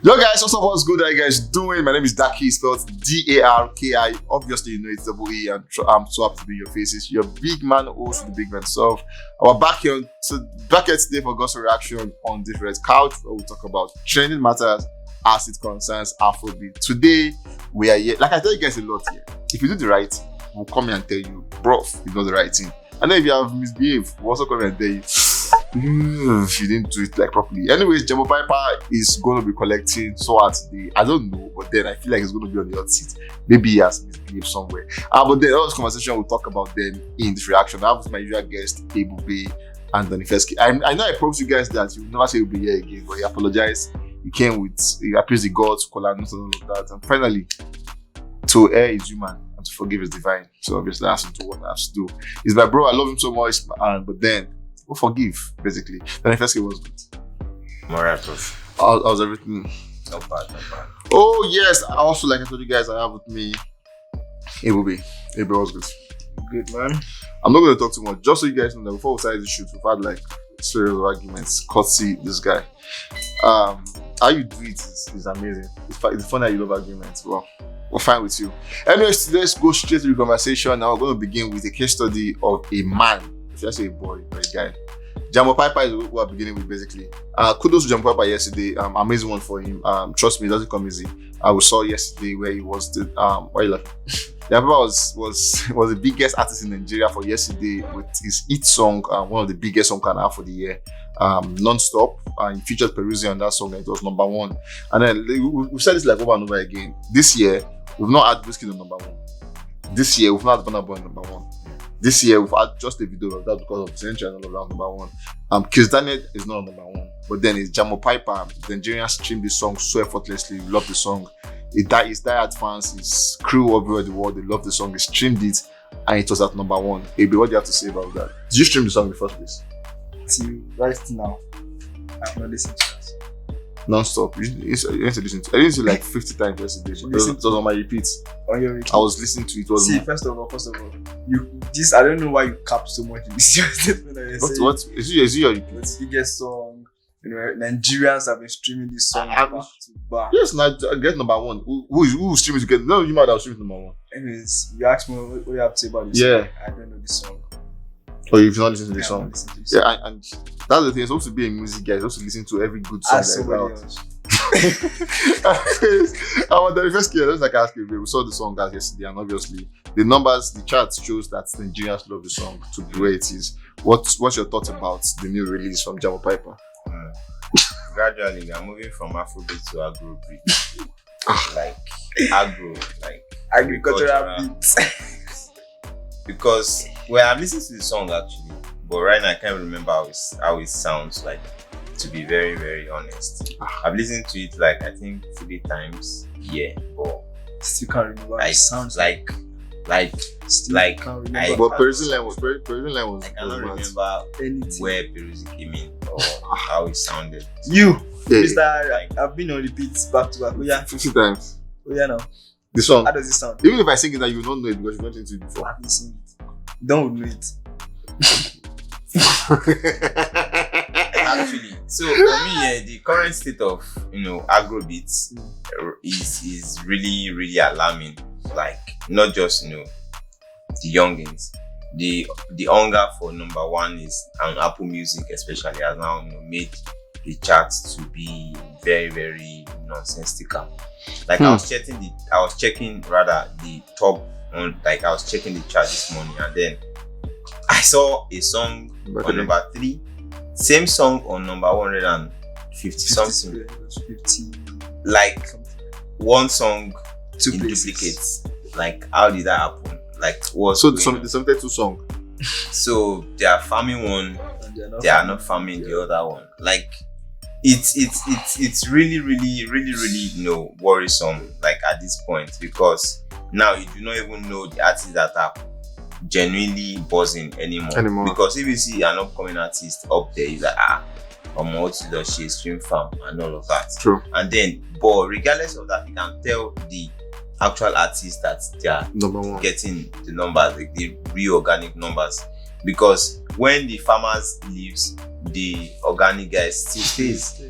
Yo guys, what's good? How you guys doing? My name is Daki, spelled D-A-R-K-I. Obviously, you know it's double E, and I'm so happy to be in your faces. Your big man, also the big man self. We're back here today for gospel reaction on this red couch, where we talk about trending matters as it concerns Afrobeat. Today, we are here. Like I tell you guys a lot here. If you do the right, we'll come here and tell you, bro, you know the right thing. And then if you have misbehaved, we'll also come here and tell you, you didn't do it like properly. Anyways, Jamopyper is going to be collecting so hard today. I don't know, but then I feel like he's going to be on the hot seat. Maybe he has misbehaved somewhere. But then all this conversation, we'll talk about them in this reaction. I have my usual guest, AGRO-Beats and Danifeski. I know I promised you guys that you will never say you'll be here again, but he apologized. He came with, he appeased the gods, Kolanus, and all of that. And finally, to err is human and to forgive is divine. So obviously, that's what I have to do. He's my bro, I love him so much, but then, we'll forgive, basically. Then the first game was good. Alright, how's everything? Not bad. Oh, yes. I also, like I told you guys, I have with me AGRO-Beats. AGRO was good. Good, man. I'm not going to talk too much. Just so you guys know that before we started the shoot, we've had like series of arguments. Courtesy this guy. How you do it is amazing. It's funny how you love arguments. Well, we're fine with you. Anyways, let's go straight to the conversation. Now we're going to begin with a case study of a man. If I say a boy or a guy, Jamopyper is what we're beginning with basically. Kudos to Jamopyper yesterday. Amazing one for him. Trust me, it doesn't come easy. We saw yesterday where he was the why you laughing? Jamopyper was the biggest artist in Nigeria for yesterday with his hit song, one of the biggest song can have for the year, Non-Stop. He featured Peruzzi on that song and it was number one. And then we've said this like over and over again. This year we've not had wizkid on number one. This year we've not had Burna on number one. This year we've had just a video of that because of Century and all of that number one. Kiss Daniel is not number one, but then it's Jamopyper. The Nigerians streamed this song so effortlessly. We love the song. His diehard fans, his crew everywhere in the world, they love the song. They streamed it and it was at number one. Abi, what do you have to say about that? Did you stream the song in the first place? Till right now, I've not listened to that. Non-stop. You need to listen to it. I listened to it like 50 times yesterday. It was on my repeats. On your repeat. I was listening to it. See, first of all, I don't know why you cap so much in this statement that you're saying. What? Is it your repeat? It's the biggest song. You know, Nigerians have been streaming this song back to back. Yes, now get number one. Who streams again? No, you might have streamed number one. Anyways, you asked me what you have to say about this song. I don't know this song. Oh, you've not listened to this song? Yeah, and that's the thing. It's supposed to be a music guy. It's supposed to listen to every good song that's out. I want the first year, like I asked you, we saw the song guys yesterday, and obviously the numbers, the charts shows that Nigerians love the song to the way it is. What's your thoughts about the new release from Jamopyper? Gradually, we are moving from Afrobeat to AGRO-Beats. Like agricultural beats. Because I've listened to the song actually, but right now I can't remember how it sounds like. To be very, very honest, I've listened to it like I think 3 times. Yeah, but still can't remember. Like, it sounds like. But Peruzzi line was I cannot remember anything. Where Peruzzi came in or how it sounded. Mr. I've been on repeats back to back. Oh yeah, 50 times. Oh yeah, now the song. How does it sound? Even if I sing it, that you don't know it because you went into it before. I've listened it. Don't know it. Actually, so for me, the current state of AGRO-Beats is really, really alarming. Like not just the youngins, the hunger for number one is on Apple Music, especially has now made the charts to be very, very nonsensical. Like I was checking the top on. Like I was checking the chart this morning, and then I saw a song on number 3. Same song on number 150 something. 50. Like one song, 2 in places. duplicates. Like how did that happen? Like what? So the 72 song. So they are farming one, they are not farming the other one. Like it's really, really, really, really worrisome. Like at this point, because now you do not even know the artists that are genuinely buzzing anymore. Because if you see an upcoming artist up there, he's like what's the she stream farm and all of that. True. And then, but regardless of that, you can tell the actual artists that they are getting the numbers, like the real organic numbers. Because when the farmers leaves, the organic guys still stays.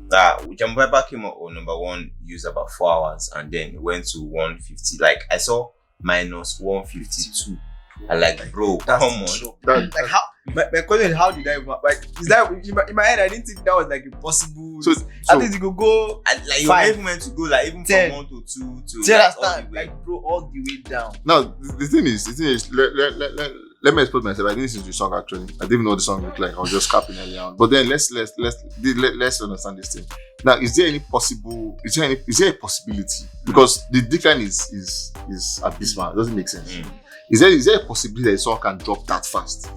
Jamopyper came up on number 1, used about 4 hours, and then it went to 150. Like I saw minus 152. I like, bro, That's come on. true. Like how? My question is, how did I even, like? Is that in my head? I didn't think that was like impossible. So at least you could go. And like Five. you're even meant to go like even 10. from 1 to 2 to Do you like, all understand? the way. Like, bro, all the way down. now the thing is, let me explain myself. I didn't listen to the song actually. I didn't even know what the song looked like. I was just capping early on. But then let's understand this thing. Now, is there a possibility? Because the decline is abysmal. It doesn't make sense. Is there a possibility that a song can drop that fast?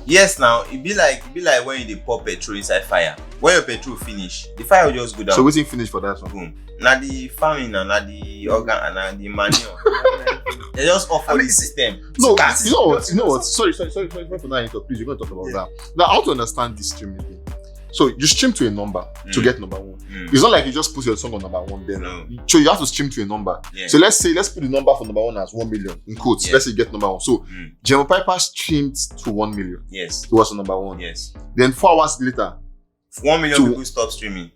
Yes, now it be like when you dey pour petrol inside fire. When your petrol finish, the fire will just go down. So waiting finish for that one. Boom. Now the farming and now the organ and now the manure. They just offer the system. No, That's- you know what? Sorry for that. Please, you're going to talk about that. Now, I want to understand this streaming thing. So you stream to a number to get number 1. It's not like you just put your song on number 1 then. No. So you have to stream to a number. Yeah. So let's put the number for number 1 as 1 million in quotes. Yeah. Let's say you get number 1. So Jamopyper streamed to 1 million. Yes. It was on number 1. Yes. Then 4 hours later, 1 million To- people stop streaming.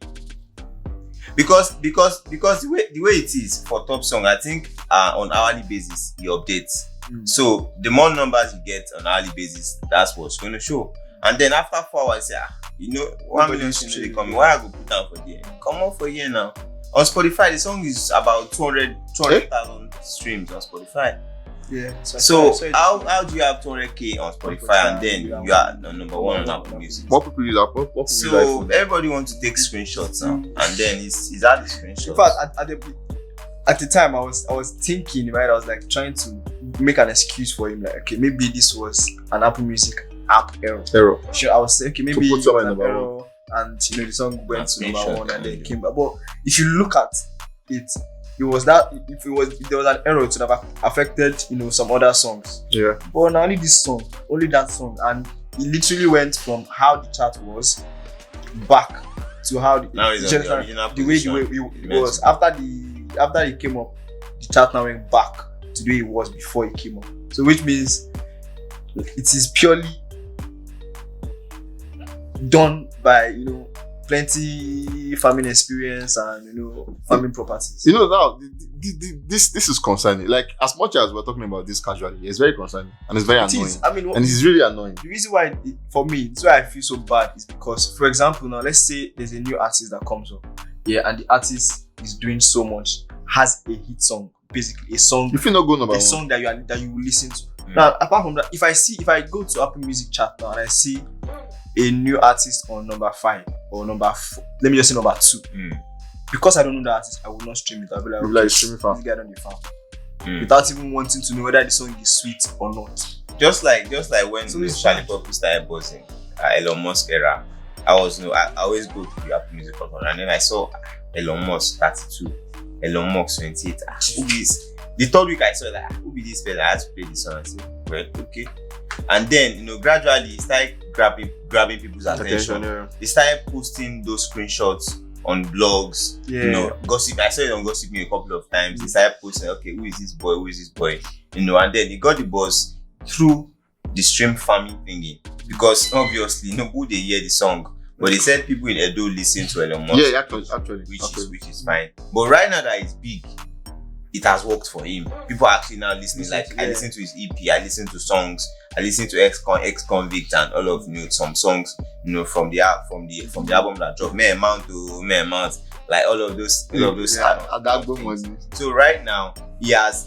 Because the way it is for top song, I think on hourly basis it updates. So the more numbers you get on hourly basis, that's what's going to show. And then after 4 hours, 1 million streams they come. Why I go put down for there? Come on for here now. On Spotify, the song is about 200,000 streams on Spotify. Yeah. So how do you have 200k on Spotify and then you are number 1 on Apple Music? what people use Apple? What people use So iPhone? everybody wants to take screenshots now, and then it's at the screenshots. In fact, at the time, I was thinking, right? I was like trying to make an excuse for him, like, okay, maybe this was an Apple Music app error. Sure, I was saying, okay, maybe put it someone was an number error, and the song went to number Screenshot, 1 and then yeah. came back. But if you look at it, it was that if there was an error, it would have affected some other songs. Yeah. But only this song, only that song, and it literally went from how the chart was back to how Now it's on the original the way it was after it came up. The chart now went back to the way it was before it came up. So which means it is purely done by plenty farming experience and farming properties. Now this is concerning. Like, as much as we're talking about this casually, it's very concerning and it's very It annoying. is. I mean, And it's really annoying. the reason why for me, it's why I feel so bad is because, for example, now let's say there's a new artist that comes up, and the artist is doing so much, has a hit song, basically a song, You feel not go number a 1. song that you will listen to. Now, apart from that, if I go to Apple Music chart now and I see a new artist on number 5 or number 4, let me just say number 2, because I don't know the artist, I will not stream it. I'll be like, You'll be like, streaming fan. this guy don't be fan, without even wanting to know whether the song is sweet or not. just like when So it's Charlie Poppy started buzzing, Elon Musk era. I always go to the Apple Music account, and then I saw Elon Musk 32, Elon Musk 28. Who is the third week I saw that? Who be this fella? I had to play this song. I said, well, okay. And then gradually he started grabbing people's attention. They started posting those screenshots on blogs. Gossip. I saw it on Gossip Me a couple of times. They started posting, okay, who is this boy? Who is this boy? And then he got the buzz through the stream farming thingy, because obviously who they hear the song, but they said people in Edo listen to Elon Musk. Yeah, actually. Which is fine. But right now that he's big, it has worked for him. People are actually now listening. I listen to his EP, I listen to songs, I listen to Ex-Convict and all of some songs, from the album that dropped, May Amount, like all of those So right now he has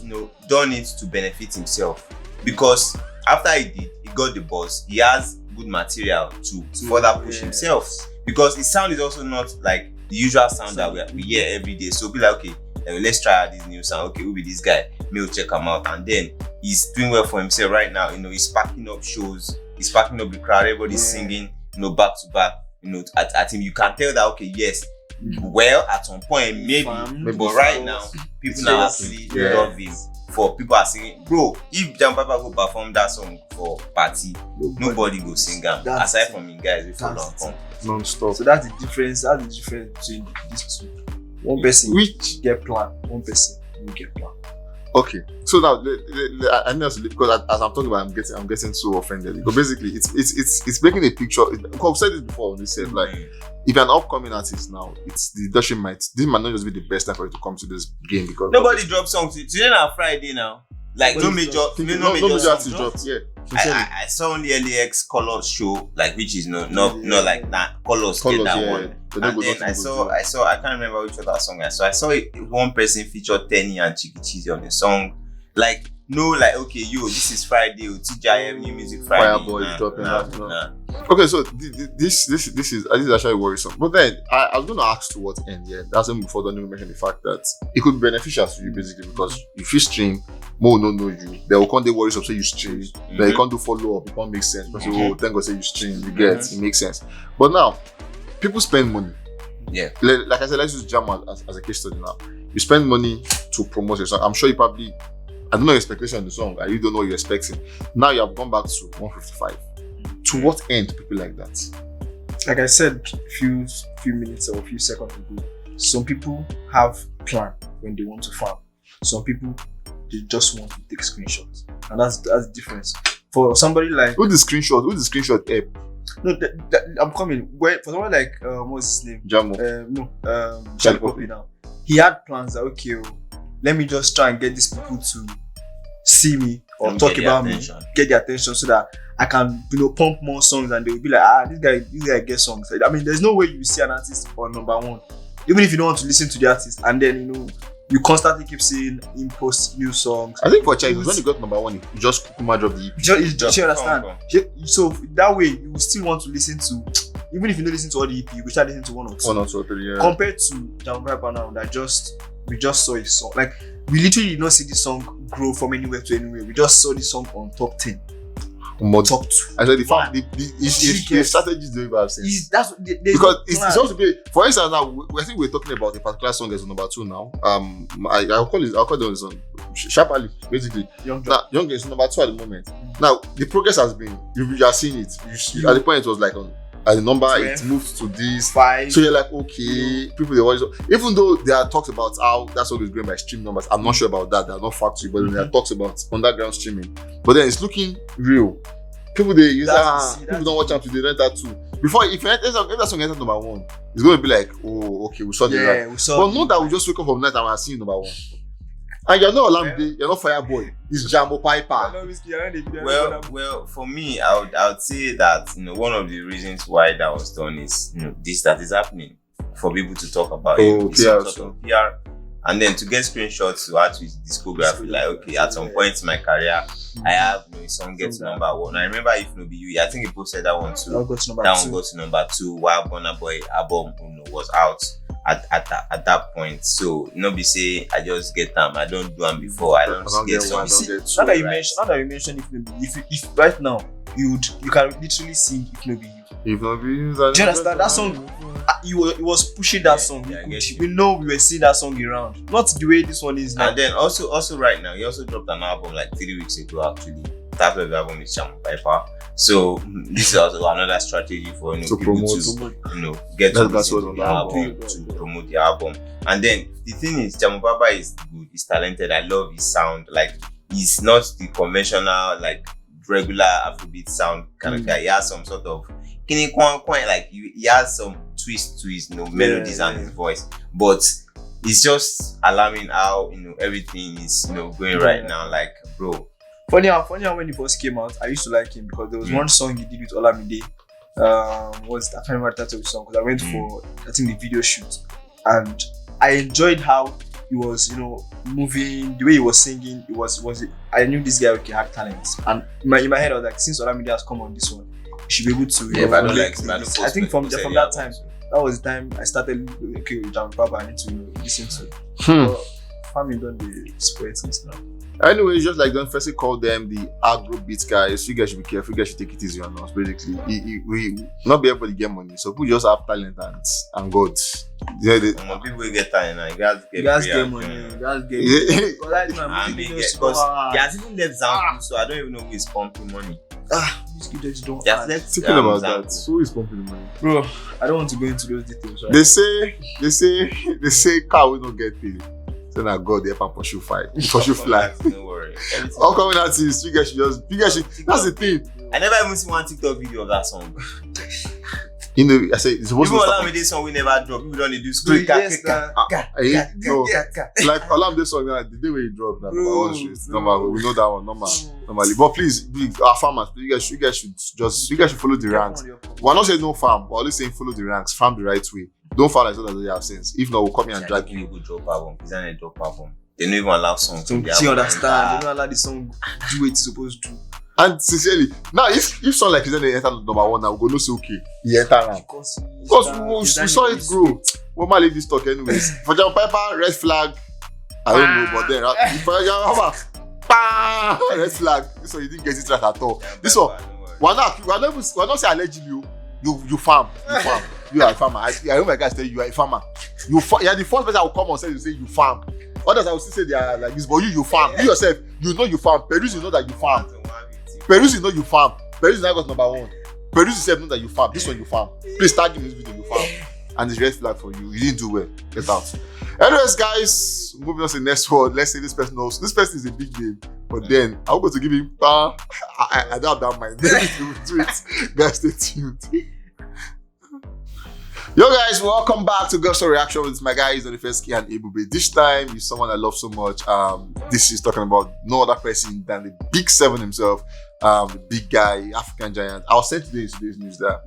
done it to benefit himself, because after he got the buzz, he has good material to further push himself, because his sound is also not like the usual sound that we hear every day. So be like, okay, let's try out this new sound. Okay, who be this guy? We'll check him out. And then he's doing well for himself right now. He's packing up shows, he's packing up the crowd, everybody's singing, back to back. At him, you can tell that, okay, yes, well, at some point maybe but right now people now actually love him. For people are singing, bro, if Jamopyper go perform that song for party, nobody go sing them aside from him guys before long come non-stop. So that's the difference between these two. One person Which get plan, one person will get plan. Okay, so now I know because as I'm talking about, I'm getting so offended. Because basically, it's making a picture. I've said this before. They said like, if you're an upcoming artist now, this might not just be the best time for you to come to this game because nobody drops songs today. Now Friday now, like no major artists dropped. Yeah, I saw on the LAX Colors show, like which is not like that Colors get that one. And then I saw I can't remember which other song I saw. I saw one person featured Tenny and Chiki Cheesy on the song. Like no, like okay, this is Friday. TGIF New Music Friday. Fireboy dropping. Okay, so this is actually worrisome. But then I was going to ask to what end. Yeah, that's even before don't even mention the fact that it could be beneficial to you basically because if you stream, more no know you. They will come they worry say you stream. Then you can't do follow up. It can't make sense. Because thank God say you stream. You get it makes sense. But now people spend money. Yeah. Like I said, let's use Jam as a case study now. You spend money to promote your song. I'm sure you probably I don't know your expectation on the song. I really don't know what you're expecting. Now you have gone back to 155. To what end people like that? Like I said a few minutes or a few seconds ago, some people have plan when they want to farm. Some people they just want to take screenshots, and that's the difference. For somebody like who the screenshot app? No, I'm coming. For someone like what's his name? Jamopyper now. He had plans that okay, let me just try and get these people to see me or talk about me, get their attention so that I can pump more songs and they will be like this guy gets songs. I mean there's no way you see an artist on number one even if you don't want to listen to the artist and then you constantly keep seeing him post new songs. I think for China when you got number one you just drop the EP. You understand? So that way you will still want to listen to even if you don't listen to all the EP you will start listening to one or two, yeah. Compared to Jamopyper now that we just saw his song. Like we literally did not see this song grow from anywhere to anywhere. We just saw this song on top 10. Top 2. I said the strategies don't even have sense. Because it's supposed to be. For instance, now I think we're talking about a particular song as number 2 now. I'll call the song Sharply, basically. Young is number 2 at the moment. Now the progress has been. You are seeing it. At the point it was like on. At the number 12, it moved to this 5. So you're like, okay, people they watch. Even though there are talks about how that song is growing by stream numbers, I'm not sure about that. There are not facts, but there are talks about underground streaming. But then it's looking real. People they use people don't watch out to they rent that too. Before if that song enters number 1, it's going to be like, oh, okay, we saw the right. But not that we just wake up from night and we're seeing number 1. And you're not Olamide, you're not Fireboy. It's Jamopyper. Well, for me, I would say that one of the reasons why that was done is that is happening for people to talk about it. Sort of PR, and then to get screenshots to add to his discography. Like okay, at some point in my career, I have a song gets number 1. I remember if no be you, I think he posted that one too. That one got to number 2 while Burna Boy album was out. At that point, so be say I just get them. I don't do them before. I don't get some. Now that you mention if right now you can literally sing if no be you. If not be you, do you understand that song? He was pushing that song. We know we were seeing that song around. Not the way this one is now. And then also right now, he also dropped an album like 3 weeks ago. Actually, that the album is Jamopyper. So this is also another strategy for to people promote, to get to listen to the album, to promote the album. And then the thing is, Jamopyper is good, he's talented. I love his sound. Like he's not the conventional like regular Afrobeat sound kind of guy. He has some sort of like he has some twist to his melodies and his voice, but it's just alarming how everything is going right now. Like bro. Funny how when he first came out, I used to like him because there was one song he did with Olamide. I can't remember the title of the song because I went for I think the video shoot, and I enjoyed how he was moving, the way he was singing. I knew this guy had talent, and in my head I was like, since Olamide has come on this one, he should be able to. I think from that time, that was the time I started okay with Jamopyper. I need to listen to. Family don't be spoil things now. Anyway, it's just like don't firstly call them the AGRO-Beats guys. You guys should be careful. You guys should take it easy on us. Basically, we not be able to get money, so people just have talent and God. People will get talent now. You guys get money. You guys get money. Because he has even left Zampu, so I don't even know who is pumping money. Wizkid don't. Thinking about that. Who is pumping the money, bro? I don't want to go into those details. Right? They say car will not get paid. Then I God help and pursue fly. Don't worry. Upcoming artists, you guys should. That's the thing. I never even see one TikTok video of that song. You know, I say it's supposed Even to Olamide this song we never drop. People don't do school. Like Olamide song now, the day when you drop that normal. We know that one normally. But please, our farmers, you guys should follow the ranks. We're not saying no farm, we're only saying follow the ranks, farm the right way. Don't farm as well as they have sense. If not, we'll come here and drag you. Drop album. Is that a drop album? They don't even allow songs. So you understand? They don't allow the song do what it's supposed to do. And sincerely, now if song like Kizane enter number one, now we go no say okay, he enter now. Because we saw it grow. We might leave this talk anyways. For Jamopyper, red flag. I don't know, but then for Jamopyper, red flag. This one you didn't get it right at all. This one, we're not saying allegedly you farm. You are a farmer. I know my guys tell you are a farmer. You are the first person I will come on say you farm. Others I will still say they are like this, but you farm. You yourself, you know you farm. Perus, you know that you farm. Perus, you know you farm. Perus is not got number one. Perus yourself know that you farm. This one you farm. Please start giving this video you farm. And it's red flag for you. You didn't do well. Get out. Anyways, guys, moving on to the next one. Let's say this person knows. This person is a big name. But then I'm going to give him I don't have that mind. Do it. Guys, stay tuned. Yo guys, welcome back to Gospel Reaction with my guys on the first key and Ebube. This time is someone I love so much. This is talking about no other person than the Big Seven himself, the big guy, African giant. I was saying today in today's news that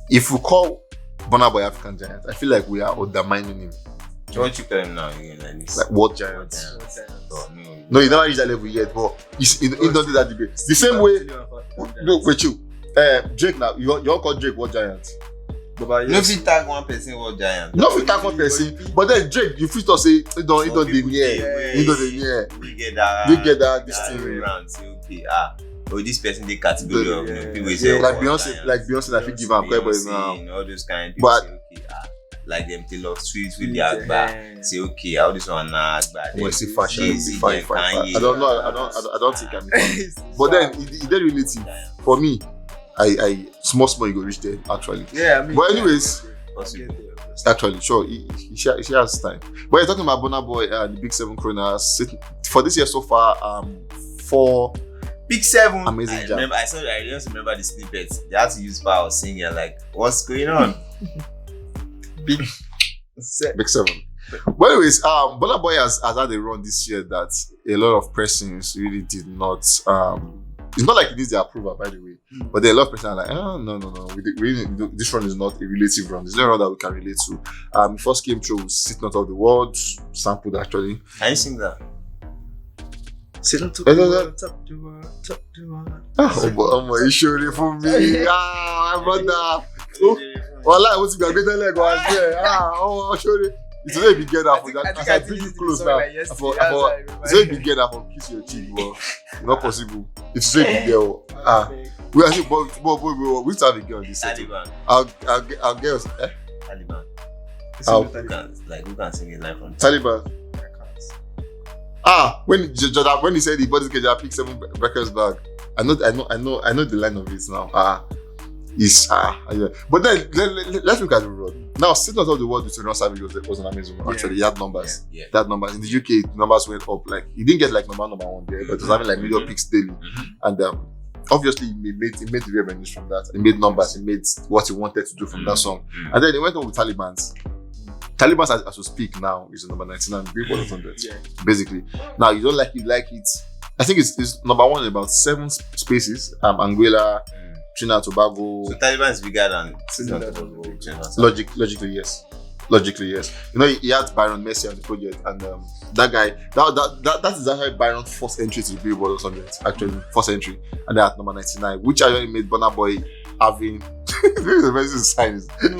if we call Burna Boy African giant, I feel like we are undermining him. What you call him now again like this? Like what giant? No, you never reached that level yet, but he don't do that debate. The same way. Look with you, Drake now. You all call Drake what giant? No fit tag one person what giant. No fit tag one person, but then Drake, you fit to say he don't dey near. We get that this thing around. Say okay, this person they category of people say like Beyonce, I fit give am everybody now. All those kind of people say okay, like them Taylor Swift with the Agba. Say okay, all this one na Agba. We see fashion, fine. I don't know. I don't think I'm. But then it dey relative for me. I small you go reach there actually. Yeah, I mean. But anyways, actually, sure, she has time. But you're talking about Burna Boy, the Big Seven Kronas for this year so far. 4 Big Seven. Amazing job. I just remember the snippets. They had to use power singing like, what's going on? Big Seven. But anyways, Burna Boy has had a run this year that a lot of persons really did not. It's not like it needs their approval, by the way. But there are a lot of people are like, no. This run is not a relative run. It's not a run that we can relate to. First came through with Sit Not of the World, sampled actually. Can you sing that? Sit not of the world, top the world. Oh, you showed it for me. Brother. Well, what's your greater leg was there? I showed it. It's a big get up for that. As I bring you close now, it's a big get up for kiss your cheek. Well, not possible. It's a big girl. We actually, but we have a girl on this set. I'll girls. Taliban. Who can sing it live from Taliban? When he said the body can pick 7 records bag, I know the line of it now. But then let's look at the road. Now, Sit Not of the World with Ron Savage was an amazing one. Actually, he had numbers. Yeah. That numbers in the UK, numbers went up. Like he didn't get like number one there, but it was having like million picks daily. And obviously, he made the revenues from that. He made numbers. He made what he wanted to do from that song. And then he went on with Taliban's. Taliban's as we speak now is number 99 Billboard 100. Basically, now you don't like it, I think it's number one in about 7 spaces. Anguilla. Trinidad Tobago. So Taliban is bigger than Logically, yes. You know, he had Byron Messi on the project, and that guy, that is actually Byron's first entry to the Billboard 100. Actually, first entry, and they're at number 99, which actually made Burna Boy having the message signs. The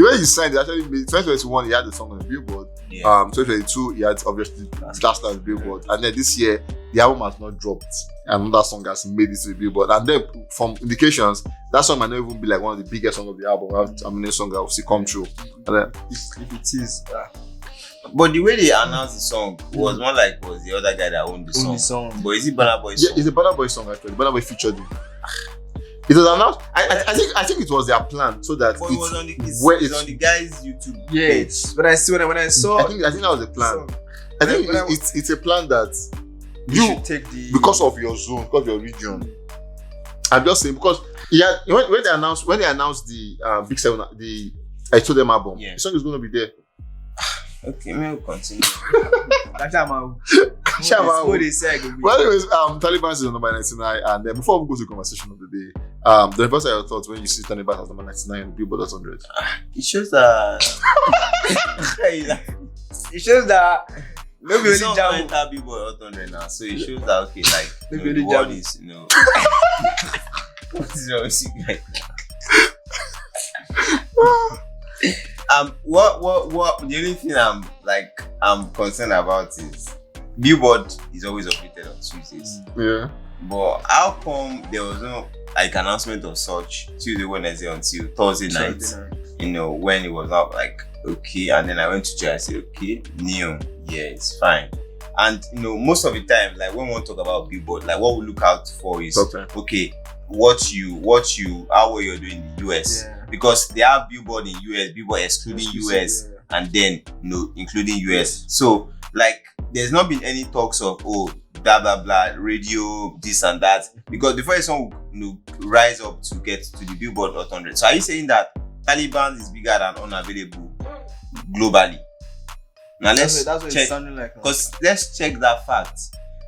way he signed, they actually made 2021. He had the song on the Billboard. 2022, he had obviously Last on the Billboard, and then this year the album has not dropped. Another song has made it to the Billboard, and then from indications, that song might not even be like one of the biggest songs of the album. I mean, a song that will see come true. And then, if it is. But the way they announced the song was more like was the other guy that owned the song. But is it Burna Boy's song? Yeah, it's a Burna Boy song actually. Burna Boy featured him. It was announced. I think it was their plan so that But it was on the it's on the guy's YouTube Yeah, page. but I see when I saw. I think that was the plan. I think it's a plan that you you should take the because of your zone, because of your region. I'm just saying because when they announced the Big Seven, the I told them album, Yeah. the song is going to be there. Okay, we'll continue. What they say, I go Well, anyways, Taliban is number 99, and then before we go to the conversation of the day, the first your thoughts when you see Taliban as number 99 on Billboard 100. It shows that It shows that maybe it's only not Jam. enter Billboard 100 now, so it shows that okay, like Maybe the only world Jam. is what is wrong with you guys? What the only thing I'm concerned about is Billboard is always updated on Tuesdays. Yeah. But how come there was no like announcement of such Tuesday, Wednesday until Thursday night? When it was out, like okay, and then I went to check. I said, okay, new, yeah, it's fine. And most of the time, like when we want to talk about Billboard, like what we look out for is okay, what you how well you're doing in the US. Yeah. Because they have Billboard in US, Billboard excluding US, and then including US. So like there's not been any talks of blah blah blah radio this and that, because before someone rise up to get to the Billboard 100. So are you saying that Taliban is bigger than Unavailable globally? Now let's that's what check, it's sounding like. because let's check that fact.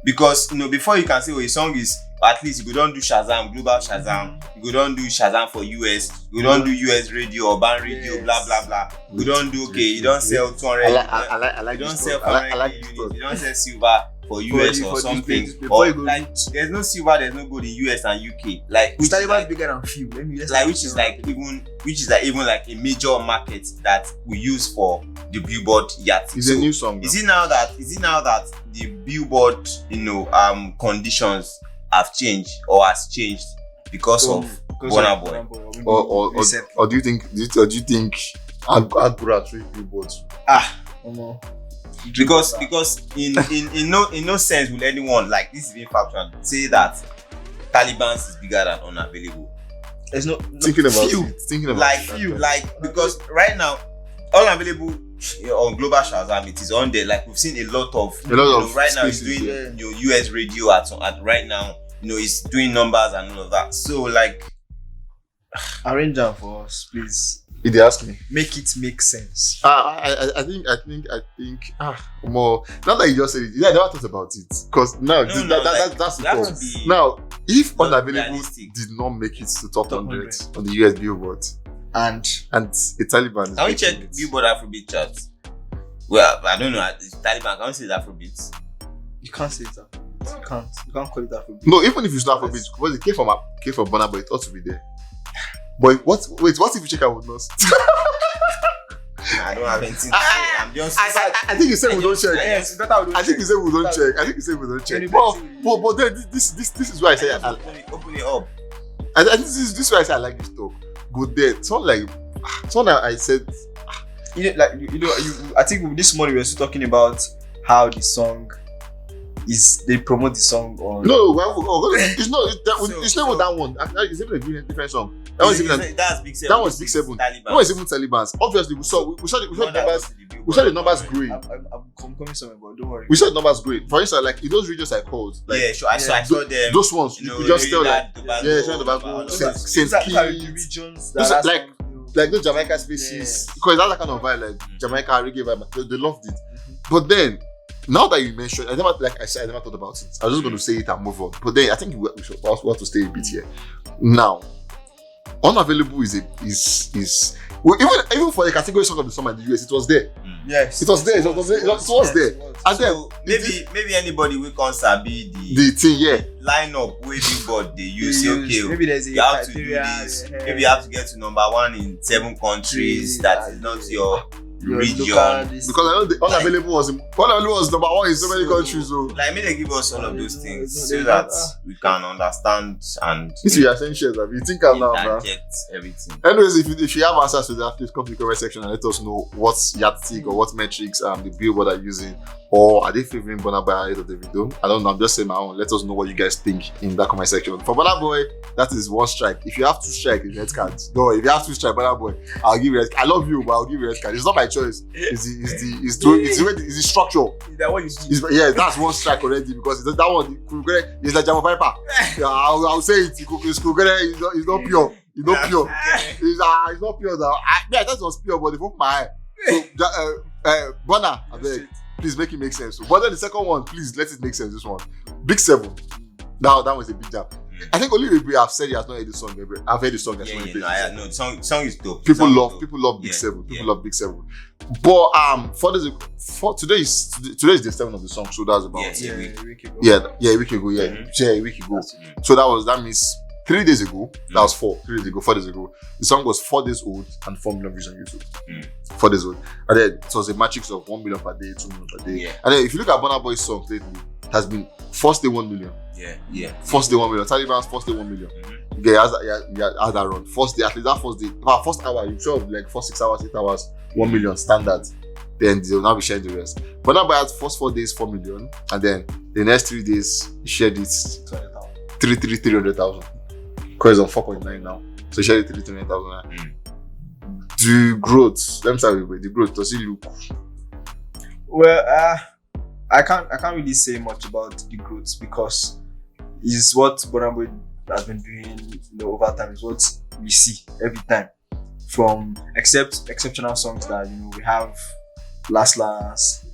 Because before you can say a song is, at least you go don't do Shazam, global Shazam, you go don't do Shazam for US, you don't do US radio, urban radio, blah blah blah. You don't do you don't sell 200. I like you don't this sell talk. 400 I like units, this talk. you don't sell silver for US or for something. this place, Or before you go- like there's no silver, there's no gold in US and UK. Like which is Taliban like, bigger than few. which is even like a major market that we use for the Billboard yachting. It's a new song. Is it now that the Billboard conditions have changed or has changed because of Burna Boy? Or do you think AGRO treat Billboards? Because in no sense will anyone, like this is being factual, say that Taliban is bigger than Unavailable. There's no Thinking about few. it. Thinking about Like it. few, like because right now Unavailable on global Shazam, it is on there. Like we've seen a lot of right now it's spaces, doing US radio at right now. It's doing numbers and all of that. So like Arrange them for us, please. If they ask me. Make it make sense. I think more. Not that you just said it. I never thought about it. Because now that's the top. Now, if Unavailable realistic. did not make it to top 100 100 on the US Billboard, And a Taliban is can we making check it. Billboard Afrobeat charts? Well, I don't know. Taliban, can we say Afrobeats? you can't say that. You can't call it Afrobeat. No, even if it's not Afrobeat, because it came from Burna, but it ought to be there. But what if you check out with us? I don't have anything to say. I'm just. I think you said we don't check. Yes, better we don't I think you said we don't check. I think you said we don't check. But then this is why I say Open it up. I think this is why I say I like this talk. Go there. Someone I said. I think this morning we were still talking about how the song is. They promote the song on. No, it's not. It's not that one. It's even a different song. That was even. That's Big Seven. That was Big Seven. Taliban. That was even Taliban's. Obviously, we saw the numbers. We saw the numbers growing. I'm coming somewhere, but don't worry. We saw the numbers growing. For instance, like in those regions I called, like Yeah, sure. I saw them. those ones, you could just tell like Trinidad and Tobago, all of Saint that. These are the Kitts, regions Those that are are like those Jamaica spaces, because that's that kind of vibe, like Jamaica reggae vibe. They loved it. But then, now that you mentioned, I never thought about it. I was just going to say it and move on. But then I think we should also have to stay a bit here. Now, Unavailable is well, even for the category song of the summer in the US, it was there. Yes, It was there. It was there. And then So maybe anybody will can sabi the thing, yeah. lineup way Billboard they use. Okay, maybe there's a you have to do criteria, this. yeah. Maybe you have to get to number 1 in 7 countries. That is not your region. Because I know the Unavailable was number 1 in so many countries. So Like, may they give us all of those things no, so that we can understand and this is your essentials. You think I'm now, man. interject everything. Anyways, if you have answers to that, please come to the comment section and let us know what yardstick or what metrics the Billboard are using, or are they favoring Burna Boy ahead of Davido? I don't know. I'm just saying my own. Let us know what you guys think in that comment section. For Burna Boy, that is 1 strike. If you have 2 strikes, it's red cards. No, if you have 2 strikes, Burna Boy, I'll give you red. I love you, but I'll give you red card. It's not my choice. It's the structure. That what you do. Yeah, that's 1 strike already because that one is like Jamopyper. Yeah, I'll say it. It's not pure. It's not pure. It's not pure. Yeah, that was pure, but they put my eye. So, Burna, I beg, please make it make sense. But then the second one, please let it make sense. This one, Big 7. Now that was a big jump. I think only Rebbe have said he has not heard the song. I've heard the song. No, song is dope. People love Big 7. People love Big 7. But today is the 7th of the song, so that's about a week ago. a week ago. A week ago. So that means 3 days ago. That was 4 days ago. 4 days ago. The song was 4 days old and 4 million views on YouTube. 4 days old, and then it was a matrix of 1 million per day, 2 million per day. And then if you look at Burna Boy's songs lately, it has been first day 1 million. First day 1 million. Taliban's first day 1 million. He has that run. First day, at least that first day, first hour, you show up like first 6 hours, 8 hours, 1 million standard. Then they'll now be sharing the rest. Burna Boy had first 4 days 4 million, and then the next 3 days he shared it 300,000. Because it's on 4.9 now, so he shared it 300,000. The growth. Let me start with the growth. Does it look? Well, I can't really say much about the growth because it's what Burna Boy has been doing over time. Is what we see every time, from exceptional songs that we have, Last,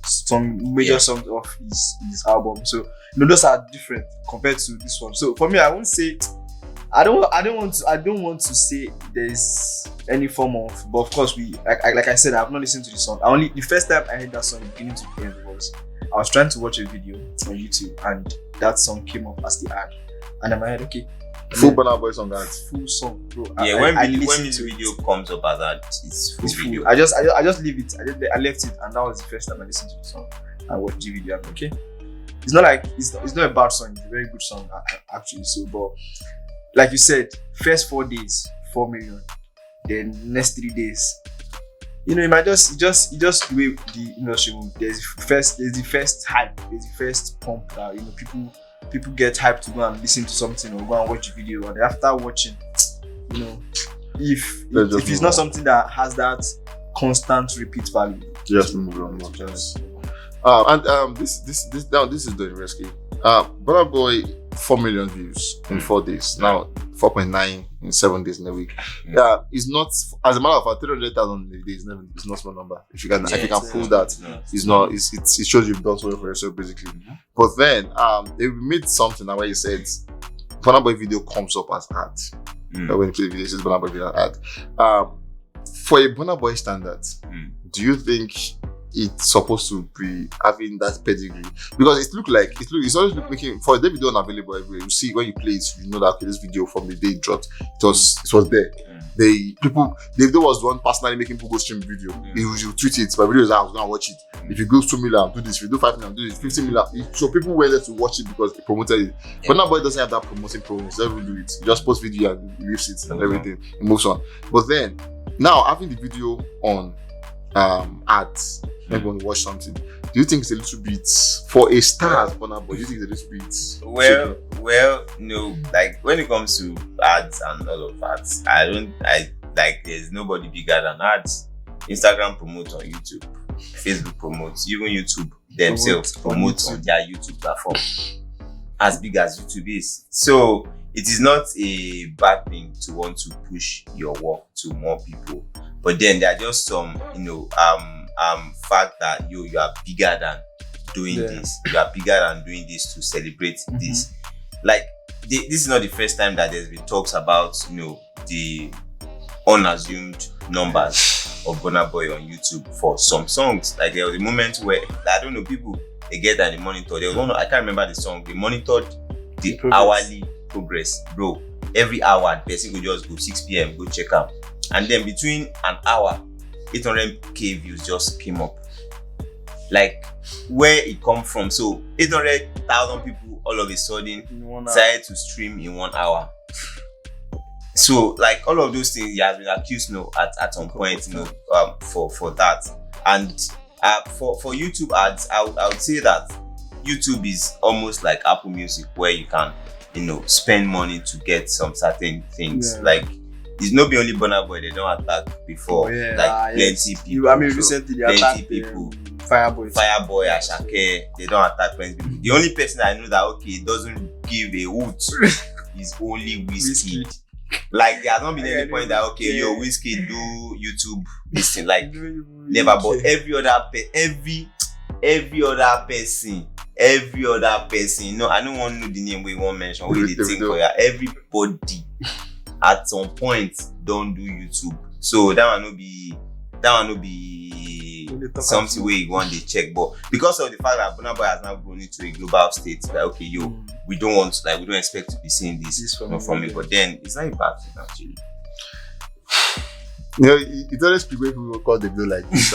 some major songs of his album. So those are different compared to this one. So for me, I won't say. I don't want to say there's any form of, but of course like I said, I have not listened to the song. The first time I heard that song beginning to end was I was trying to watch a video on YouTube and that song came up as the ad, and in my head, okay, full Burna Boy song, that full song, bro. When this video comes up as that, it's full video. I just leave it. I left it, and that was the first time I listened to the song. I watched the video. I'm okay. It's not like it's not a bad song. It's a very good song actually. So, but like you said, first 4 days, 4 million. Then next 3 days, it might just the way the industry moves. There's the first hype, there's the first pump that people get hyped to go and listen to something or go and watch a video, and after watching, if it's not something that has that constant repeat value, just move on. This is the risky. Burna Boy 4 million views in 4 days. Now 4.9 in 7 days in a week. It's not, as a matter of fact, 300,000 in a day is not small number. If you can prove that, it's not. It shows you've done something for yourself basically. But then they made something where you said Burna Boy video comes up as ad. When you play the video, it says Burna Boy video ad. For a Burna Boy standard, do you think it's supposed to be having that pedigree? Because it's always making for Davido unavailable everywhere. You see when you play it, you know that this video from the day it dropped, it was there. Davido was the one personally making people go stream the video. He will tweet it, my video is out, I was gonna watch it. If you go 2 million, do this. If you do 5 million, do this. 50 million. So people were there to watch it because he promoted it. But now boy doesn't have that promoting program. He doesn't do it. He just post video and he leaves it and everything. He moves on. But then now having the video on ads, everyone watch something. Do you think it's a little bit for a star as Burna Boy? Do you think it's a little bit? Well, no. Like when it comes to ads and all of that, there's nobody bigger than ads. Instagram promotes on YouTube, Facebook promotes, even YouTube themselves promotes on their YouTube platform. As big as YouTube is, so it is not a bad thing to want to push your work to more people. But then there are just some, fact that you are bigger than doing this. You are bigger than doing this to celebrate this. Like this is not the first time that there's been talks about the unassumed numbers of Burna Boy on YouTube for some songs. Like there was a moment where people they get that they monitor. There was one, I can't remember the song. They monitored the hourly progress, bro. Every hour, the person could just go 6 p.m. go check out. And then between an hour, 800k views just came up. Like where it come from? So 800,000 people all of a sudden decided to stream in 1 hour. So like all of those things, he has been accused at some point, for that. And For YouTube ads, I would say that YouTube is almost like Apple Music, where you can, spend money to get some certain things. Yeah. Like, it's not be only Burna Boy they don't attack before. Plenty people. Recently they attacked people. Fireboy, Ashake, they don't attack plenty people. The only person I know that doesn't give a hoot is only wizkid. Like, there has not been any point that wizkid do YouTube this thing, like never. But every other person, I don't want to know the name we won't mention. We the thing for ya. Everybody at some point don't do YouTube. So that one will be something where you want to check. But because of the fact that Burna Boy has now grown into a global state, like we don't expect to be seeing this from it. But then it's not a bad thing actually. It's always people who call Davido like this.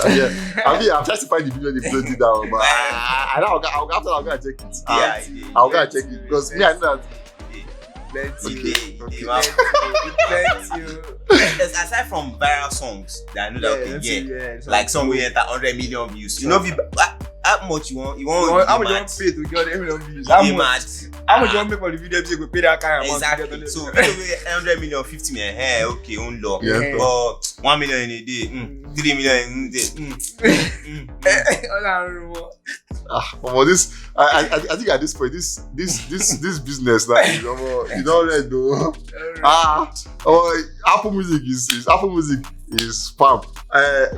I'm trying to find the video Davido did that one, but I'm gonna check it. I'm gonna check it because me, I know that. Aside from viral songs that I know that like some will enter 100 million views. How much you want? How much you want pay to get 100 million views? How much you want pay for the video to go pay that kind of amount? Exactly. So 100 million, 50 million, okay, on low. But 1 million in a day, 3 million in a day. I think at this point, this business like you don't read though. Apple Music is spam.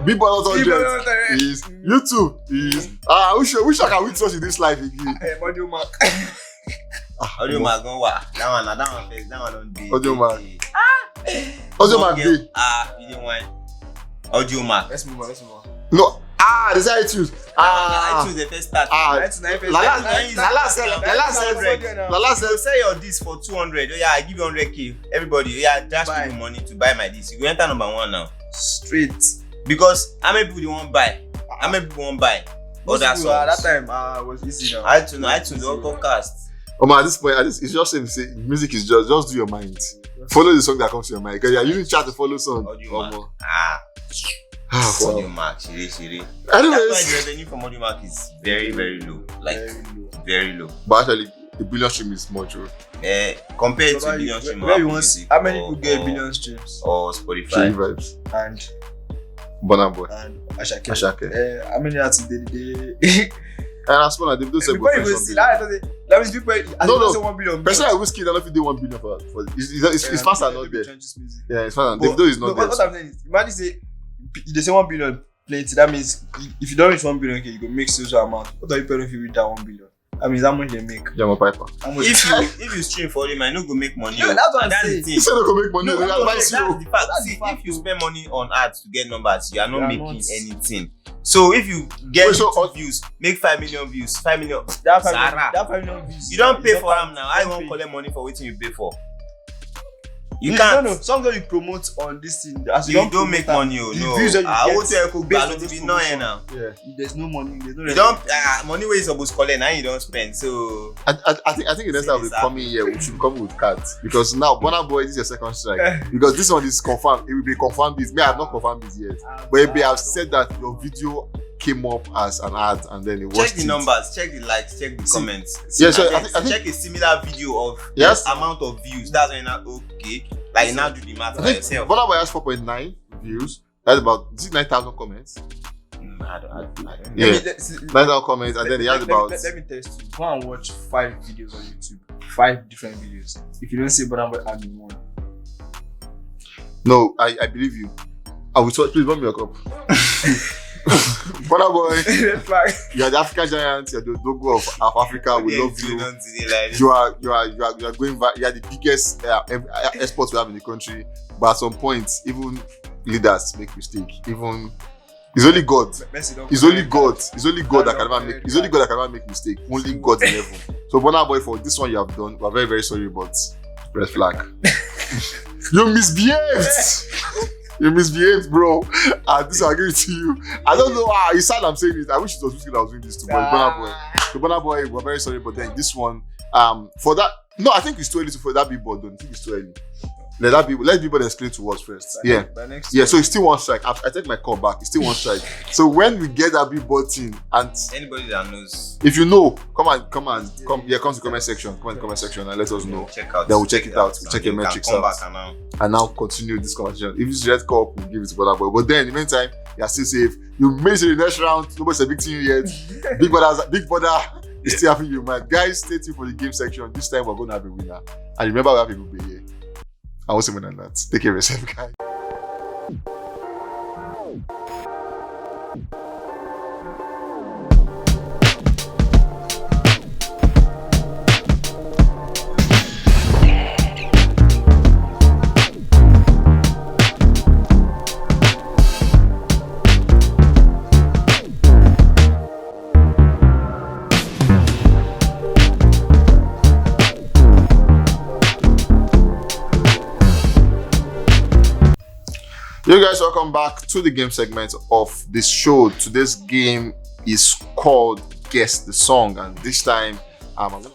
Big Brother is YouTube is wish I can win such in this life again. Audio Mac. Audio Mac gone wa. That one don't be. Audio Mac. Audio Mac dey. You didn't want Audio Mac. Let's move on. No. This is iTunes. iTunes the first start. Lala said sell your disc for 200. I give you 100k. Everybody, dash me the money to buy my disc. You go enter number 1 now. Straight. Because how many people won't buy? How many people won't buy? That time was easy now. iTunes don't podcast. At this point, it's just saying music is just do your mind. Follow the song that comes to your mind. Because you're using chat to follow song. Audio Mac, shiri. Anyways, that's why the revenue from Audio Mac is very, very low. Like very low. But actually, a billion stream is much. Compared to billion stream. How many people get billion streams? Or Spotify. Cherry Vibes. And Burna Boy. And Ashake. How many artists did they? And as well as Davido said, before you go see that means people. No. 1 billion. Person like wizkid, I don't know if they 1 billion for it's faster not there. Yeah, it's faster. Davido is not there. What I'm saying is, imagine they say 1 billion plenty. That means if you don't reach 1 billion, you go make social amount. What are you paying if you reach that 1 billion? That means how much they make. Jamopyper. If you stream for him, I no go make money. No, that's what I'm saying. You said no go make money. That's the fact. See, if you spend money on ads to get numbers, you are not making anything. So if you get views, make 5 million views, 5 million. That 5 million views. You don't pay for them now. I won't collect money for what you pay for. You can't. No. Songs that you promote on this thing, as you don't make money. No. I want to be now. Yeah. There's no money. You don't money where you supposed to collect now you don't spend. So I think the next time we come in here, we should come with cards because now Burna Boy this is your second strike because this one is confirmed. It will be confirmed. This I have not confirmed this yet, but if they have said that your video came up as an ad and then it was check the numbers, check the likes, check the comments. Yeah, so I think check a similar video of amount of views. That's when okay. Like now do the math by yourself. Burna Boy has 4.9 views. That's about 9,000 comments. I don't. Yeah, 9,000 comments, and then he has about. Let me test you. Go and watch 5 videos on YouTube. 5 different videos. If you don't see Burna Boy add one. No, I believe you. I will please run me a cup. Burna Boy, you are the African giant. You are the Dogo of Africa. We love you. You are going. You are the biggest exports we have in the country. But at some point, even leaders make mistake. Even it's only God. It's only God. It's only God that can never make. It's only God that can never make mistake. Only God in heaven. So Burna Boy, for this one you have done, we are very, very sorry, but red flag. You misbehaved. You misbehaved, bro. This I give it to you. I don't know why you said I'm saying it. I wish it was wizkid I was doing this to, but Burna Boy. So Burna Boy, we're very sorry, but then this one, for that, no, I think it's too early for that big board. Don't think it's too early. let people explain to us first. Yeah. So it's still one strike. I take my call back. It's still one strike. So when we get that big button, and anybody that knows, if you know, come to comment section. Come in the comment section and let us know. Then we'll check it out. We'll check your metrics out. And now continue this conversation. If it's red cup, we'll give it to Burna Boy. But then in the meantime, you're still safe. You made it to the next round. Nobody's evicting you yet. Big brother is still having you, man. Guys, stay tuned for the game section. This time we're gonna have a winner. And remember, we have people be here. I won't say more than that. Take care of yourself, guys. You guys, welcome back to the game segment of this show. Today's game is called Guess the Song, and this time, I'm going to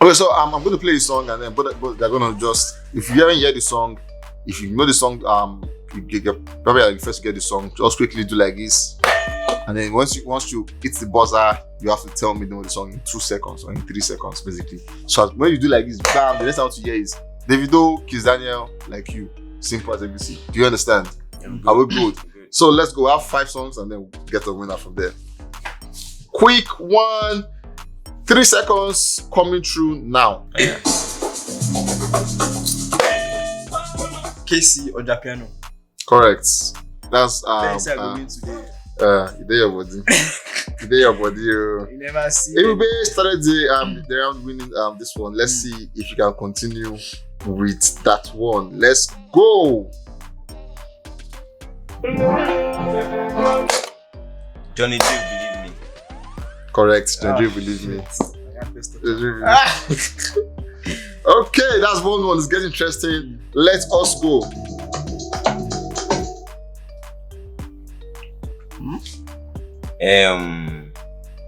play the song, and then but they're going to just, if you haven't heard the song, if you know the song, you're probably like the first to get the song, just quickly do like this, and then once you hit the buzzer, you have to tell me the song in 2 seconds or in 3 seconds, basically. So when you do like this, bam, the next time to hear is Davido, Kiss Daniel, Like You, simple as ABC. Do you understand? Are we good? So let's go. Have 5 songs and then we'll get a winner from there. Quick one, 3 seconds coming through now. KC or Japiano. Correct. That's you did your body. You did your body. You never see. Everybody started the round winning this one. Let's see if you can continue with that one. Let's go. Johnny Do Believe Me. Correct. Johnny Do Believe Me. Okay, that's one. It's getting interesting. Let us go.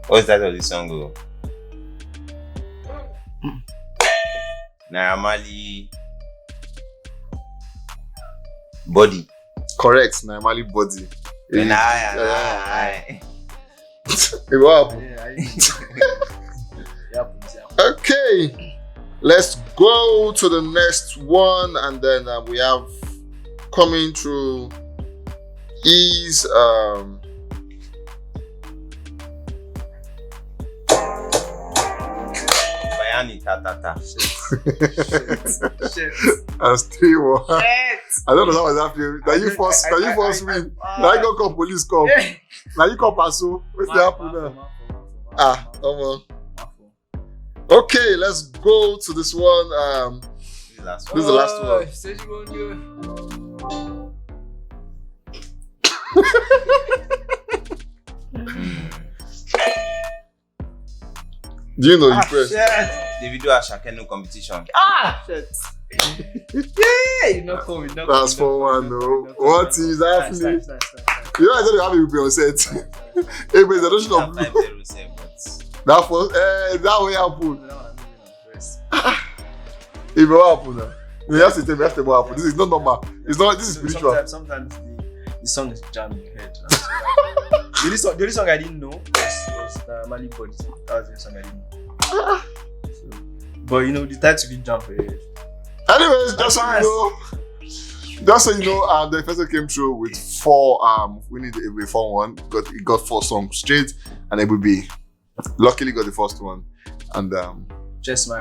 What's that of the song? Naira Marley. Body. Correct. Naira Marley Body. I. What happened? Okay, let's go to the next one, and then we have coming through is Bayani Tata. Shit. As 3-1. I don't know what was happening. Now you first win. Now you go call police come. Now you call Paso. What's happening now? Come on. Okay, let's go to this one. This is the last one. Do you know you press? Davido Ashake competition. Shit. Yeah, you not coming. That's 4-1, no. What is happening? Nice. You know, I said you have to be on set. Hey, but the notion of that was that way happened. If what happened now? You have to tell me after what happened. This is not normal. It's not. This is spiritual. Sometimes the song is jamming in your head. The only song I didn't know was Mali Body. That was the song I didn't know. But you know, the title did jump for your head. Anyways, just so you know, the first came through with 4. We need a 4-1. He got 4 songs straight, and AGRO-Beats luckily got the first one, and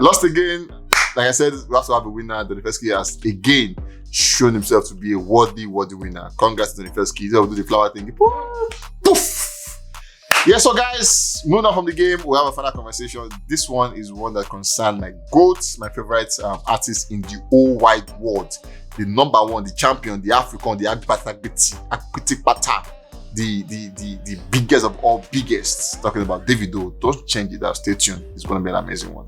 lost again. Like I said, we have to have a winner. Donifeski has again shown himself to be a worthy winner. Congrats to Donifeski. He's able to do the flower thing. Poof. Yeah, so guys, moving on from the game, we'll have a final conversation. This one is one that concerns my GOAT, my favorite artist in the whole wide world. The number 1, the champion, the African, the Agbata, the biggest of all biggest. Talking about Davido. Don't change it out. Stay tuned. It's going to be an amazing one.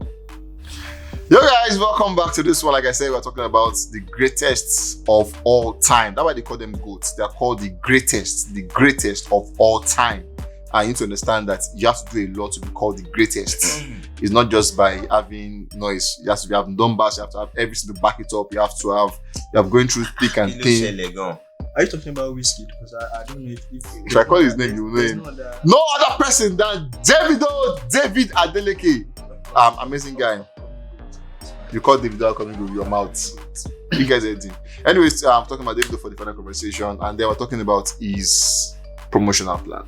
Yo guys, welcome back to this one. Like I said, we're talking about the greatest of all time. That's why they call them GOATs. They're called the greatest of all time. and you need to understand that you have to do a lot to be called the greatest. It's not just by having noise. You have to have numbers. You have to have everything to back it up. You have going through thick and thin. Are you talking about wizkid? Because I don't know if I call his name, you know him. No other person than Davido, David Adeleke. Amazing guy. You call Davido coming with your mouth. You guys heard him. Anyways, I'm talking about Davido for the final conversation, and they were talking about his promotional plan.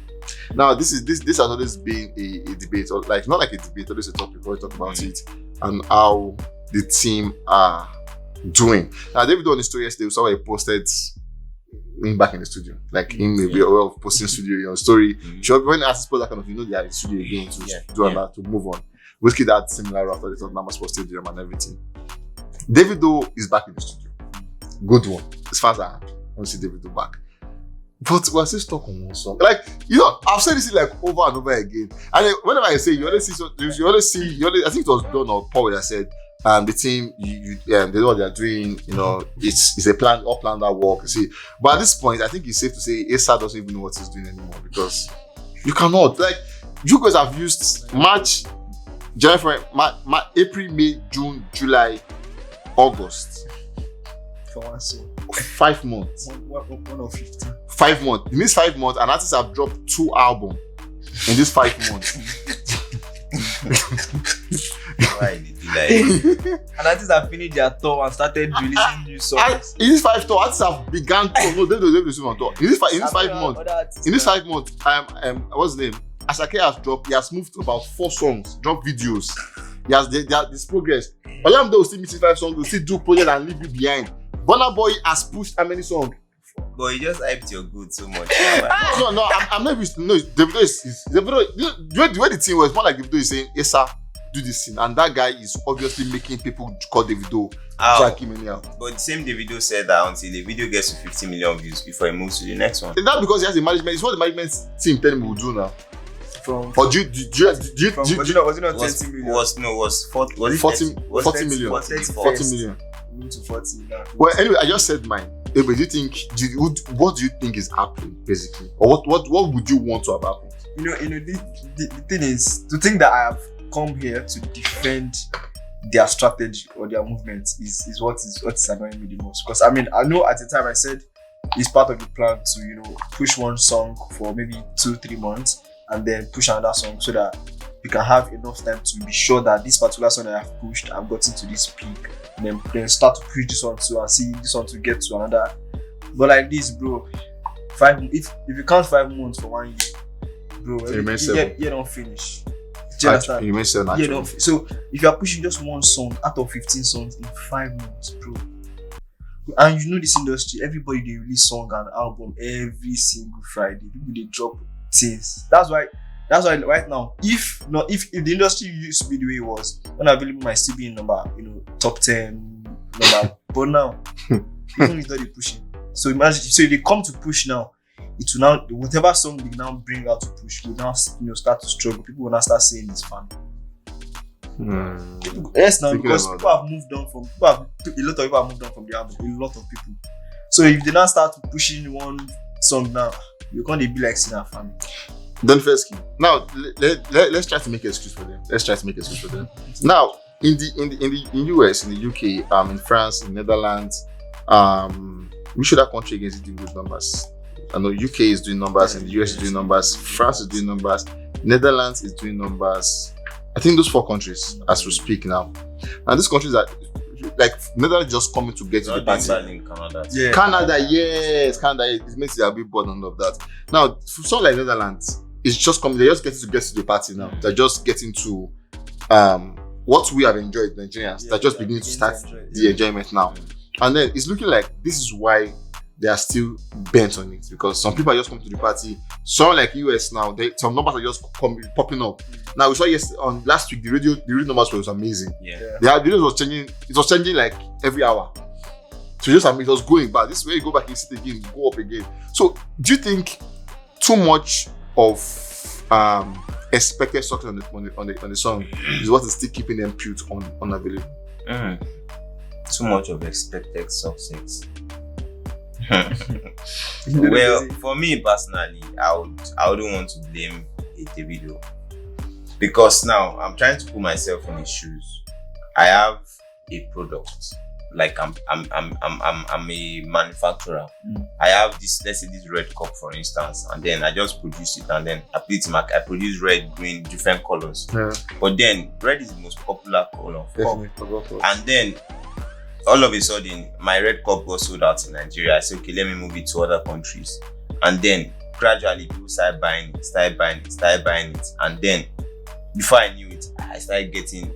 Now, this has always been a debate, or like not like a debate, always a topic. We talk about it and how the team are doing. Now, Davido on his story yesterday, we saw he posted him back in the studio, like in the way of posting studio story. Sure, when artists post that kind of, they are in the studio again to do that, to move on. wizkid had similar after the Tottenham Sports Stadium and everything. Davido is back in the studio. Good one. As far as I want to see Davido back. But we're still stuck on one song. Like, I've said this like over and over again. And then whenever I say, you always see, I think it was Don or Paul that said, the team, they know what they're doing, it's a plan, all planned out work, you see. But at this point, I think it's safe to say Asa doesn't even know what he's doing anymore, because you cannot, like, you guys have used March, January, April, May, June, July, August. For one song. 5 months. One of 15. 5 months. In these 5 months, an artist have dropped 2 albums in these 5 months. Why did you like? And artists have finished their tour and started releasing new songs. In these 5 tours, artists have begun tour. No, they don't on tour. In these 5 months, what's his name? Asake has dropped. He has moved to about 4 songs, dropped videos. He has this progress. Olamide will still miss 5 songs. Will still do project and leave you behind. Burna Boy has pushed how many songs? But you just hyped your good so much. No, I'm not used to. No, Davido is Davido. The way the thing was more like Davido is saying, Esa, do this thing, and that guy is obviously making people call Davido drag him anyhow. But the same Davido said that until the video gets to 50 million views before he moves to the next one. Is that because he has a management? It's what the management team tell him will do now. Was it not 20 million? Was 40 million. 40 million. To 40 now. Well, anyway, I just said mine. But do you think? What do you think is happening, basically, or what would you want to have happened? The thing is, to think that I have come here to defend their strategy or their movement is what is annoying me the most. Because I know at the time I said it's part of the plan to push one song for maybe 2-3 months and then push another song so that you can have enough time to be sure that this particular song that I've pushed, I've gotten to this peak, and then start to push this one too and see this one to get to another. But like this, bro, if you count 5 months for 1 year, bro, you don't finish. Do you understand? You mentioned actually. So if you are pushing just one song out of 15 songs in 5 months, bro, and this industry, everybody they release song and album every single Friday. People they drop things. That's why right now, if the industry used to be the way it was, Unavailable might still be in top 10 number. But now, people is not pushing. So imagine, if they come to push now, it will now, whatever song they now bring out to push will now start to struggle. People will now start saying it's fun. Yes, now because people have moved on from a lot of people have moved on from the album. A lot of people. So if they now start pushing one song now, you can't be like seeing a family. Don't first now let's try to make an excuse for them. Now in the US, in the UK, in France, in Netherlands, which other country again is doing good numbers? I know UK is doing numbers, and the US is doing numbers, France is doing numbers, Netherlands is doing numbers. I think those 4 countries as we speak now. And these countries are like Netherlands just coming to get to the party. Canada, it makes it a bit bored of that. Now, for something like Netherlands, it's just coming. They're just getting to get to the party now. They're just getting to what we have enjoyed, Nigerians. They're just beginning to start the enjoyment now. And then it's looking like this is why they are still bent on it, because some people are just coming to the party. Some like US now, some numbers are just popping up. Now we saw on last week the radio numbers was amazing. The video was changing. It was changing like every hour. So it was going back. This is where you go back and sit again, go up again. So do you think too much of expected success on the song is what is still keeping them pute unavailable? Too much of expected success. Well, for me personally, I wouldn't want to blame a Davido, because now I'm trying to put myself in his shoes. I have a product, like I'm a manufacturer. I have this, let's say this red cup for instance, and then I just produce it, and then I put it in my, I produce red, green, different colors. But then red is the most popular color of cup. And then all of a sudden my red cup got sold out in Nigeria. I said, okay, let me move it to other countries. And then gradually people started buying it. And then before I knew it, I started getting,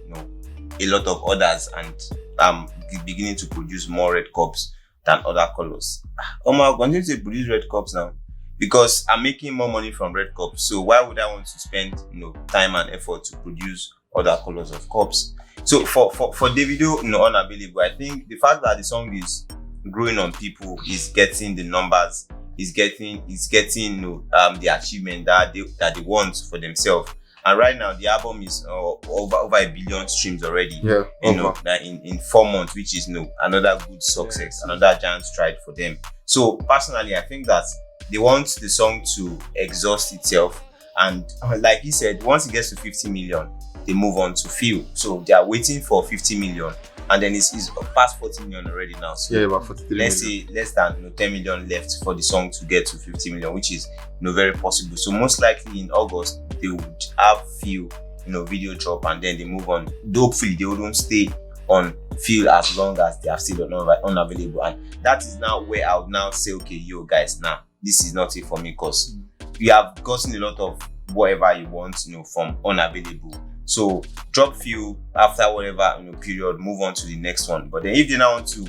a lot of orders, and I'm beginning to produce more red cups than other colors. I'm continuing to produce red cups now because I'm making more money from red cups. So why would I want to spend, time and effort to produce other colors of cups? So for Davido, unavailable, I think the fact that the song is growing on people, is getting the numbers, is getting the achievement that they want for themselves. And right now the album is over 1 billion streams already. In 4 months, which is another good success, another giant stride for them. So personally, I think that they want the song to exhaust itself, and like he said, once it gets to 50 million, they move on to Feel. So they are waiting for 50 million, and then it's past 40 million already now. So about 43 let's say less than 10 million left for the song to get to 50 million, which is very possible. So most likely in August they would have Feel video drop, and then they move on. Hopefully they wouldn't stay on Feel as long as they are still unavailable, and that is now where I would now say, okay, yo guys, now this is not it for me, because you have gotten a lot of whatever you want from unavailable. So drop Feel after whatever period, move on to the next one. But then if you now want to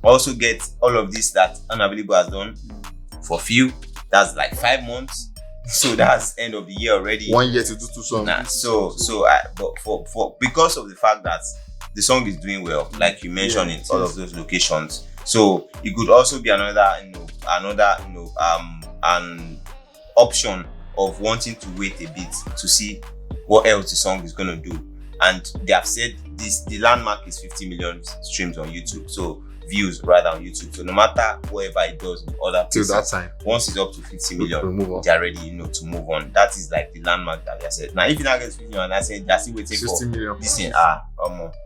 also get all of this that unavailable has done for Feel, that's like 5 months. So that's end of the year already. 1 year to do 2 songs. But for because of the fact that the song is doing well, like you mentioned, in all of those locations, so it could also be another an option of wanting to wait a bit to see what else the song is going to do. And they have said the landmark is 50 million streams on YouTube, so views rather on YouTube. So no matter whatever it does in other places, that time, once it's up to 50 million, they are ready to move on. That is like the landmark that they said. Now if you now get 50 million and I say they're still waiting for million. This thing,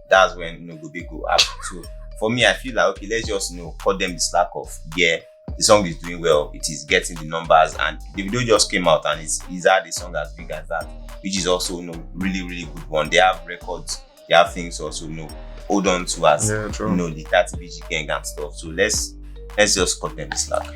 that's when go up. So for me, I feel like, okay, let's just cut them the slack off. The song is doing well, it is getting the numbers, and the video just came out and he's had a song as big as that, which is also really, really good one. They have records, they have things also hold on to as the 30 BG gang and stuff. So let's just cut them the slack.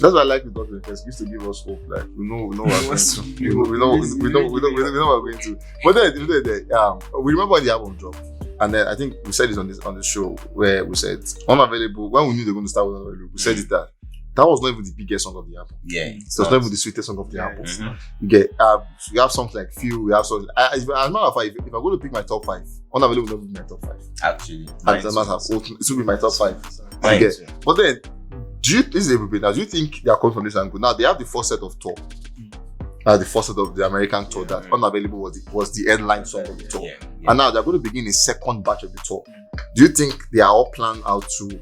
That's what I like with Dr. It used to give us hope. Like we know what we're going to. We know what we're going to. But then we remember when the album dropped. And then I think we said it on the show where we said unavailable. When we knew they were going to start with unavailable, we said it that was not even the biggest song of the album. It was not even the sweetest song of the album. You get we have songs like Feel. We have songs. As a matter of fact, if I'm going to pick my top 5, unavailable will not be my top 5. Actually, it will be my top 5. But then, this is everybody now. Do you think they are coming from this angle? Now they have the first set of tour. The first set of the American tour that unavailable was the headline song of the tour. And now they're going to begin a second batch of the tour. Do you think they are all planned out to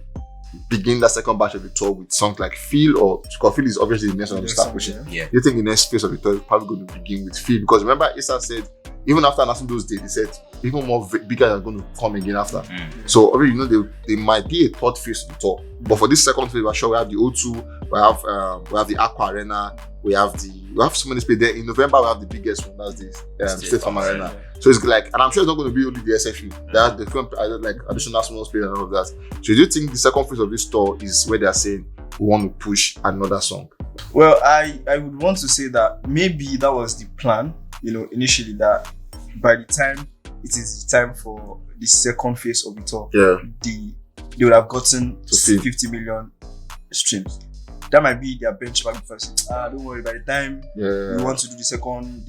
begin that second batch of the tour with songs like Feel, or Feel is obviously the next one to start pushing? Do you think the next phase of the tour is probably going to begin with Feel? Because remember, Issa said, even after announcing those dates, they said even more bigger are going to come again after. So already they might be a third phase of the tour. But for this second phase, we're sure we have the O2, we have the Aqua Arena, we have so many space there. In November we have the biggest one, that's the State Farm Arena. So it's like, and I'm sure it's not going to be only the SFE. They have the like additional small space and all of that. So do you think the second phase of this tour is where they're saying we want to push another song? Well, I would want to say that maybe that was the plan, initially, that by the time it is time for the second phase of the tour, they would have gotten to 50 million streams. That might be their benchmark first. Don't worry, by the time we want to do the second,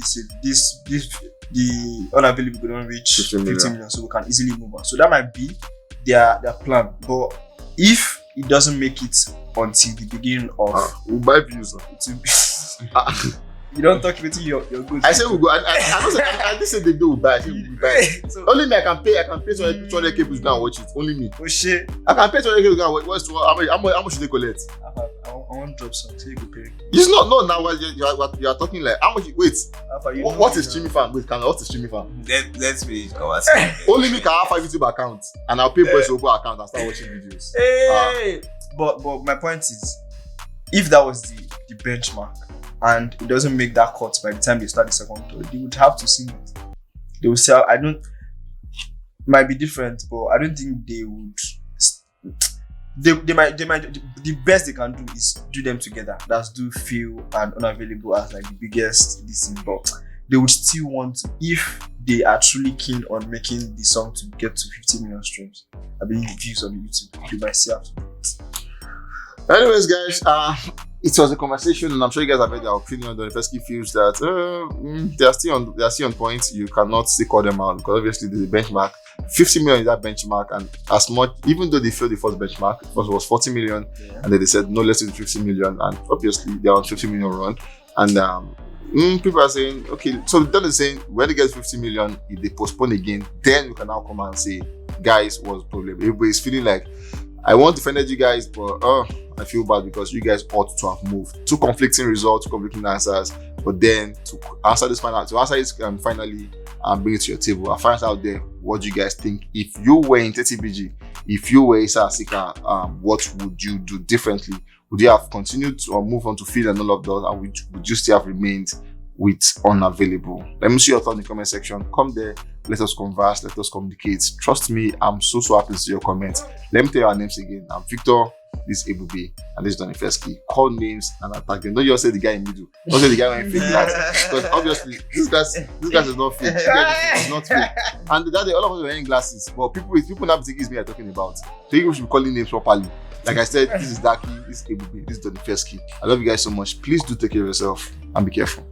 the unavailable we don't reach 50 million, so we can easily move on. So that might be their plan. But if it doesn't make it until the beginning of we'll buy views. You don't talk with your good. I said we go. I didn't say Davido will buy. I said we will buy. So, Only me. I can pay 200k to go and watch it. Only me. oh shit. I can pay 200k to go and watch. How much should they collect? I want to drop some so you go pay. It's not no now. You are talking like how much? Wait. What is streaming fan? Wait, what is streaming fan? Let's finish conversation. Only me can have 5 YouTube accounts and I'll pay boys to open account and start watching videos. Hey. But my point is, if that was the benchmark and it doesn't make that cut by the time they start the second tour, they would have to sing it. They will say, might be different, but I don't think they would. They might. The best they can do is do them together. That's do Feel and Unavailable as like the biggest listen, but they would still want to, if they are truly keen on making the song to get to 50 million streams, I mean views on YouTube, they might still have to do it. Anyways, guys, it was a conversation, and I'm sure you guys have heard their opinion on the Donifeski feels that they are still on point. You cannot still call them out because obviously there's a benchmark. 50 million is that benchmark, and as much, even though they failed the first benchmark, it was 40 million, and then they said no less than 50 million, and obviously they're on 50 million run, and people are saying, okay, so then they're saying when they get 50 million, if they postpone again, then we can now come and say, guys, what's the problem? Everybody's feeling like, I want to defend you guys, but I feel bad because you guys ought to have moved. Two conflicting results, two conflicting answers, but then to answer this finally bring it to your table. I find out there what do you guys think. If you were in TTBG, if you were Issa Asika, what would you do differently? Would you have continued to move on to Feel and all of those, and would you still have remained with Unavailable? Let me see your thoughts in the comment section. Come there, let us converse, let us communicate. Trust me, I'm so happy to see your comments. Let me tell you our names again. I'm Victor, this is Ebubi, and this is Donifeski. Call names and attack them. Don't just say the guy in the middle. Don't say the guy wearing fake glasses. Because obviously this guy is not fake. It's not fake. And that day all of us were wearing glasses. But people now think it's me I'm talking about. So you should be calling names properly. Like I said, this is Daki, this is Ebubi, this is Donifeski. I love you guys so much. Please do take care of yourself and be careful.